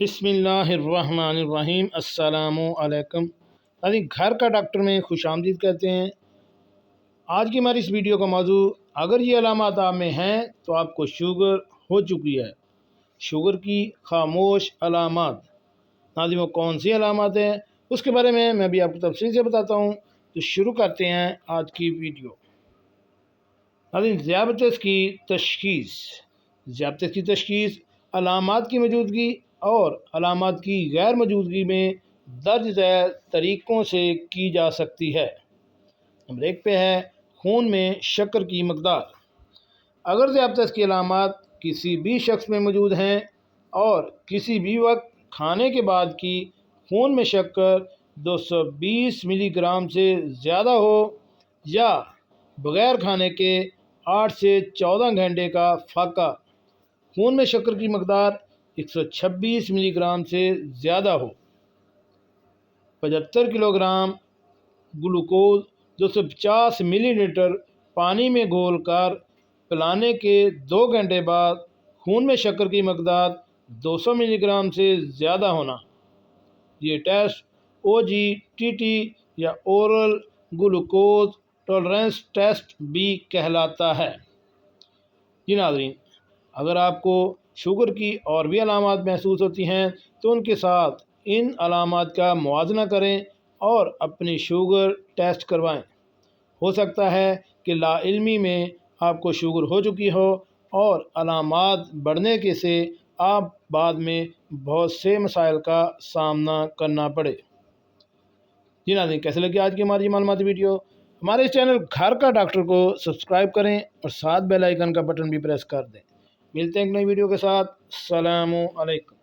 بسم اللہ الرحمن الرحیم۔ السلام علیکم۔ گھر کا ڈاکٹر میں خوش آمدید کہتے ہیں۔ آج کی ہماری اس ویڈیو کا موضوع، اگر یہ علامات آپ میں ہیں تو آپ کو شوگر ہو چکی ہے۔ شوگر کی خاموش علامات۔ ناظرین، وہ کون سی علامات ہیں اس کے بارے میں بھی آپ کو تفصیل سے بتاتا ہوں۔ تو شروع کرتے ہیں آج کی ویڈیو۔ ناظرین، ذیابیطس کی تشخیص۔ ذیابیطس کی تشخیص علامات کی موجودگی اور علامات کی غیر موجودگی میں درج ذیل طریقوں سے کی جا سکتی ہے۔ نمبر 1 پہ ہے خون میں شکر کی مقدار۔ اگر ذیابیطس کی علامات کسی بھی شخص میں موجود ہیں اور کسی بھی وقت کھانے کے بعد کی خون میں شکر 220 ملی گرام سے زیادہ ہو یا بغیر کھانے کے 8 سے 14 گھنٹے کا فاقہ خون میں شکر کی مقدار 126 ملی گرام سے زیادہ ہو، 75 کلو گرام گلوکوز 250 ملی لیٹر پانی میں گھول کر پلانے کے 2 گھنٹے بعد خون میں شکر کی مقدار 200 ملی گرام سے زیادہ ہونا، یہ ٹیسٹ OGTT یا اورل گلوکوز ٹالرنس ٹیسٹ بھی کہلاتا ہے۔ جی ناظرین، اگر آپ کو شوگر کی اور بھی علامات محسوس ہوتی ہیں تو ان کے ساتھ ان علامات کا موازنہ کریں اور اپنی شوگر ٹیسٹ کروائیں۔ ہو سکتا ہے کہ لا علمی میں آپ کو شوگر ہو چکی ہو اور علامات بڑھنے کے سے آپ بعد میں بہت سے مسائل کا سامنا کرنا پڑے۔ جی ناظرین، کیسے لگی آج کی ہماری معلوماتی ویڈیو؟ ہمارے اس چینل گھر کا ڈاکٹر کو سبسکرائب کریں اور ساتھ بیل آئیکن کا بٹن بھی پریس کر دیں۔ ملتے ہیں ایک نئی ویڈیو کے ساتھ۔ السلام علیکم۔